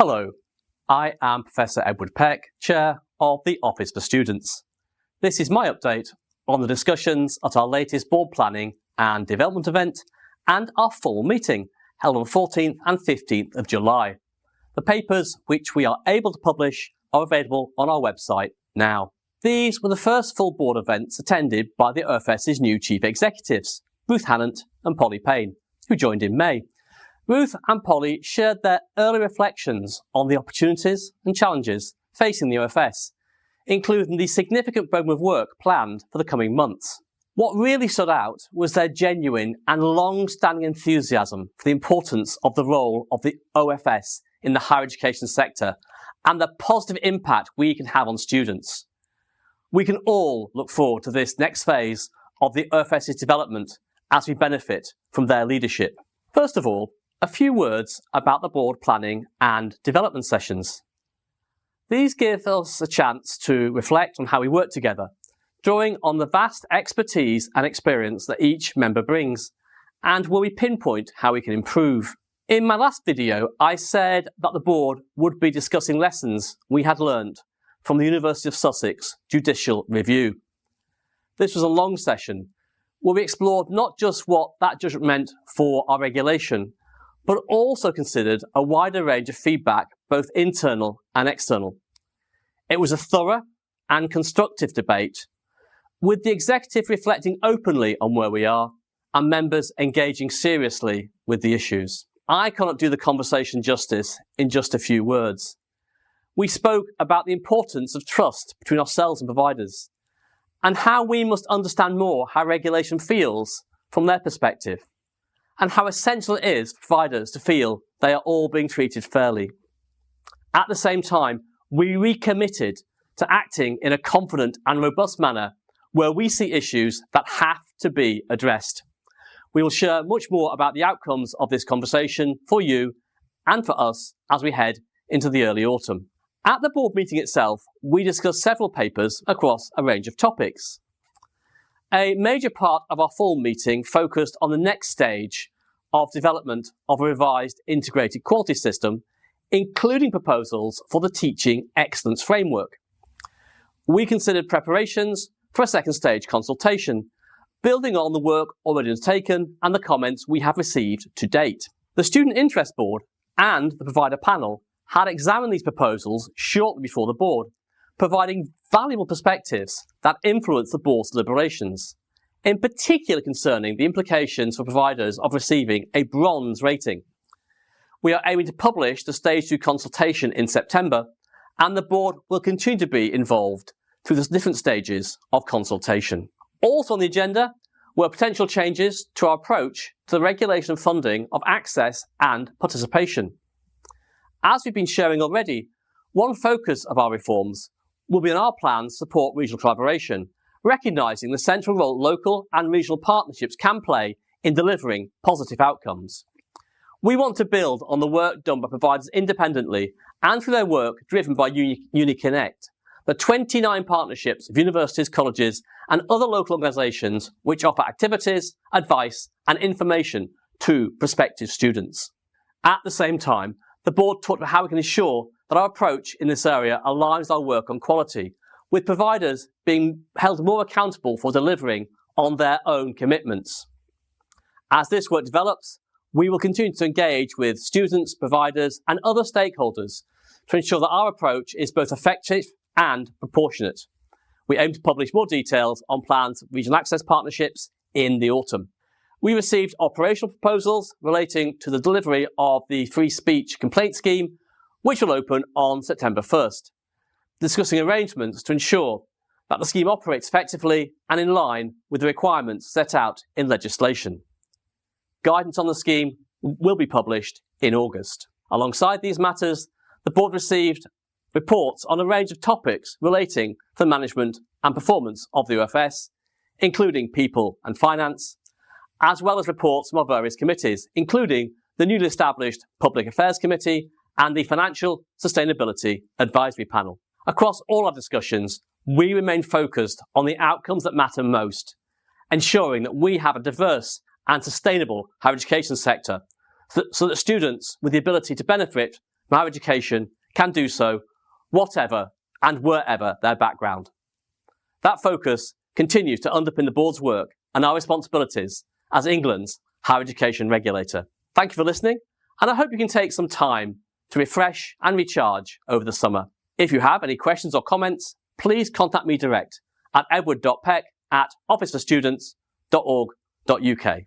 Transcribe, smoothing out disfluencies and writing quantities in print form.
Hello, I am Professor Edward Peck, Chair of the Office for Students. This is my update on the discussions at our latest board planning and development event and our full meeting held on the 14th and 15th of July. The papers which we are able to publish are available on our website now. These were the first full board events attended by the OfS's new chief executives, Ruth Hannant and Polly Payne, who joined in May. Ruth and Polly shared their early reflections on the opportunities and challenges facing the OfS, including the significant program of work planned for the coming months. What really stood out was their genuine and long-standing enthusiasm for the importance of the role of the OfS in the higher education sector and the positive impact we can have on students. We can all look forward to this next phase of the OfS's development as we benefit from their leadership. First of all, a few words about the board planning and development sessions. These give us a chance to reflect on how we work together, drawing on the vast expertise and experience that each member brings, and where we pinpoint how we can improve. In my last video, I said that the board would be discussing lessons we had learned from the University of Sussex Judicial Review. This was a long session where we explored not just what that judgment meant for our regulation, but also considered a wider range of feedback, both internal and external. It was a thorough and constructive debate, with the executive reflecting openly on where we are and members engaging seriously with the issues. I cannot do the conversation justice in just a few words. We spoke about the importance of trust between ourselves and providers, and how we must understand more how regulation feels from their perspective, and how essential it is for providers to feel they are all being treated fairly. At the same time, we recommitted to acting in a confident and robust manner where we see issues that have to be addressed. We will share much more about the outcomes of this conversation for you and for us as we head into the early autumn. At the board meeting itself, we discussed several papers across a range of topics. A major part of our full meeting focused on the next stage of development of a revised integrated quality system, including proposals for the Teaching Excellence Framework. We considered preparations for a second stage consultation, building on the work already undertaken and the comments we have received to date. The Student Interest Board and the provider panel had examined these proposals shortly before the board, providing valuable perspectives that influence the board's deliberations, in particular concerning the implications for providers of receiving a bronze rating. We are aiming to publish the Stage 2 consultation in September, and the board will continue to be involved through the different stages of consultation. Also on the agenda were potential changes to our approach to the regulation and funding of access and participation. As we've been sharing already, one focus of our reforms will be on our plans to support regional collaboration, recognising the central role local and regional partnerships can play in delivering positive outcomes. We want to build on the work done by providers independently and through their work driven by UniConnect, the 29 partnerships of universities, colleges and other local organisations which offer activities, advice and information to prospective students. At the same time, the board talked about how we can ensure that our approach in this area aligns our work on quality, with providers being held more accountable for delivering on their own commitments. As this work develops, we will continue to engage with students, providers and other stakeholders to ensure that our approach is both effective and proportionate. We aim to publish more details on planned regional access partnerships in the autumn. We received operational proposals relating to the delivery of the free speech complaint scheme, which will open on September 1st, discussing arrangements to ensure that the scheme operates effectively and in line with the requirements set out in legislation. Guidance on the scheme will be published in August. Alongside these matters, the board received reports on a range of topics relating to the management and performance of the OfS, including people and finance, as well as reports from our various committees, including the newly established Public Affairs Committee and the Financial Sustainability Advisory Panel. Across all our discussions, we remain focused on the outcomes that matter most, ensuring that we have a diverse and sustainable higher education sector so that students with the ability to benefit from higher education can do so whatever and wherever their background. That focus continues to underpin the board's work and our responsibilities as England's higher education regulator. Thank you for listening, and I hope you can take some time to refresh and recharge over the summer. If you have any questions or comments, please contact me direct at edward.peck@officestudents.org.uk.